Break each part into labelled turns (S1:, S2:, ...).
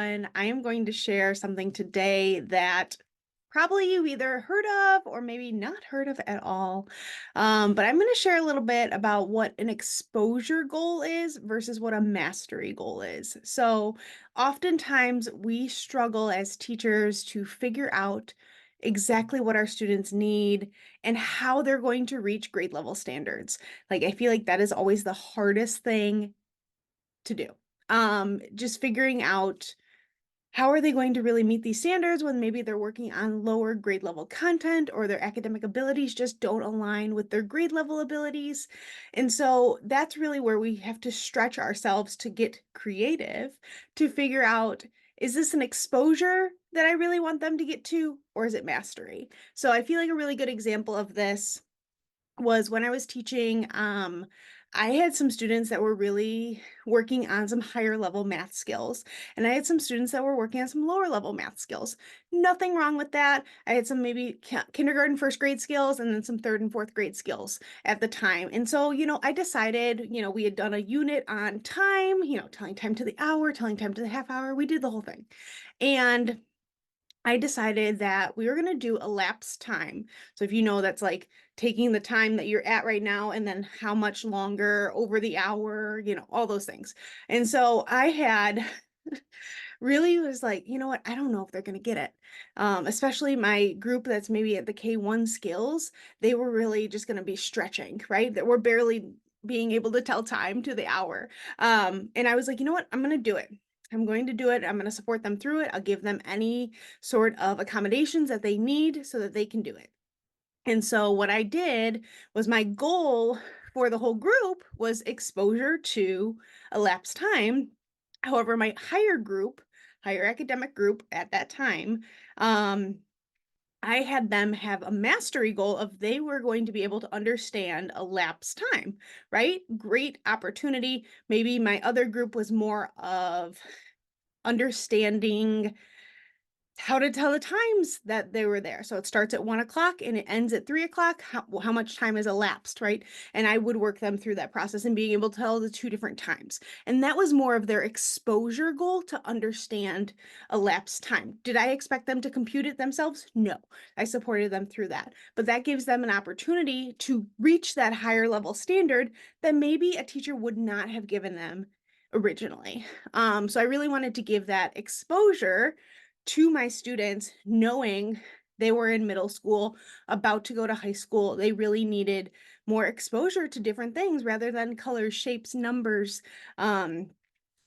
S1: everyone. I am going to share something today that probably you either heard of or maybe not heard of at all. But I'm going to share a little bit about what an exposure goal is versus what a mastery goal is. So, oftentimes we struggle as teachers to figure out exactly what our students need and how they're going to reach grade level standards. Like, I feel like that is always the hardest thing to do. Just figuring out how are they going to really meet these standards when maybe they're working on lower grade level content or their academic abilities just don't align with their grade level abilities. And so that's really where we have to stretch ourselves to get creative to figure out, is this an exposure that I really want them to get to, or is it mastery? So I feel like a really good example of this was when I was teaching, I had some students that were really working on some higher level math skills, and I had some students that were working on some lower level math skills. Nothing wrong with that. I had some maybe kindergarten, first grade skills, and then some third and fourth grade skills at the time. And so, I decided, we had done a unit on time, telling time to the hour, telling time to the half hour. We did the whole thing. And I decided that we were going to do elapsed time. So if you know, that's like taking the time that you're at right now and then how much longer over the hour, all those things. And so I had really was like, you know what? I don't know if they're going to get it. Especially my group that's maybe at the K1 skills, they were really just going to be stretching, right? That we're barely being able to tell time to the hour. And I was like, you know what? I'm going to do it. I'm going to do it. I'm going to support them through it. I'll give them any sort of accommodations that they need so that they can do it. And so what I did was my goal for the whole group was exposure to elapsed time. However, my higher academic group at that time, I had them have a mastery goal of they were going to be able to understand elapsed time, right? Great opportunity. Maybe my other group was more of understanding how to tell the times that they were there. So it starts at 1 o'clock and it ends at 3 o'clock. How much time has elapsed, right? And I would work them through that process and being able to tell the two different times. And that was more of their exposure goal to understand elapsed time. Did I expect them to compute it themselves? No, I supported them through that. But that gives them an opportunity to reach that higher level standard that maybe a teacher would not have given them originally. So I really wanted to give that exposure to my students, knowing they were in middle school, about to go to high school. They really needed more exposure to different things rather than colors, shapes, numbers.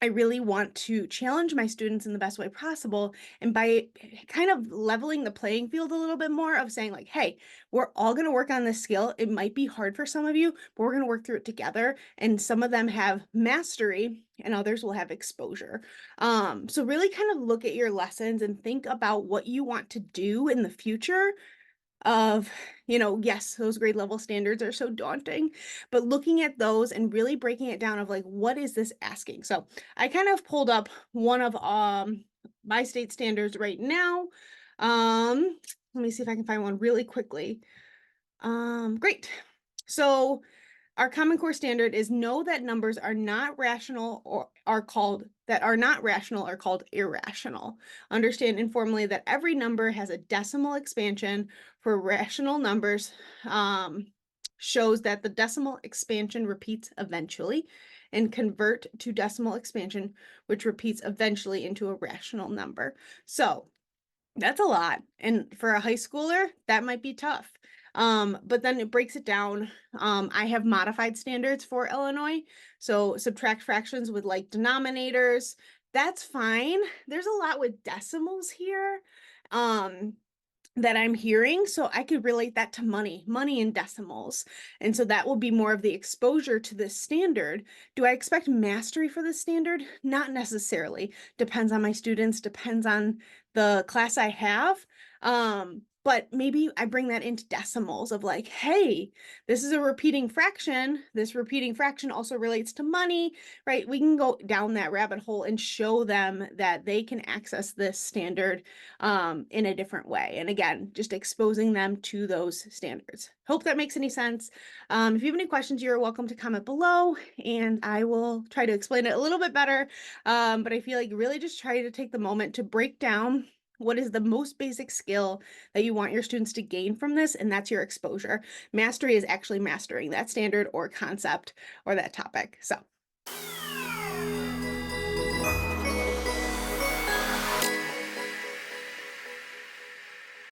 S1: I really want to challenge my students in the best way possible. And by kind of leveling the playing field a little bit more of saying like, hey, we're all going to work on this skill. It might be hard for some of you, but we're going to work through it together. And some of them have mastery and others will have exposure. So really kind of look at your lessons and think about what you want to do in the future of, yes, those grade level standards are so daunting, but looking at those and really breaking it down of like, what is this asking? So I kind of pulled up one of my state standards right now. Let me see if I can find one really quickly. Great. So our Common Core standard is know that numbers are not rational or are not rational are called irrational. Understand informally that every number has a decimal expansion for rational numbers. Shows that the decimal expansion repeats eventually, and convert to decimal expansion, which repeats eventually into a rational number. So that's a lot. And for a high schooler, that might be tough. But then it breaks it down. I have modified standards for Illinois. So subtract fractions with like denominators. That's fine. There's a lot with decimals here. That I'm hearing. So I could relate that to money in decimals. And so that will be more of the exposure to this standard. Do I expect mastery for this standard? Not necessarily. Depends on my students, depends on the class I have. But maybe I bring that into decimals of like, hey, this is a repeating fraction. This repeating fraction also relates to money, right? We can go down that rabbit hole and show them that they can access this standard in a different way. And again, just exposing them to those standards. Hope that makes any sense. If you have any questions, you're welcome to comment below and I will try to explain it a little bit better. But I feel like really just try to take the moment to break down what is the most basic skill that you want your students to gain from this, and that's your exposure. Mastery is actually mastering that standard or concept or that topic. So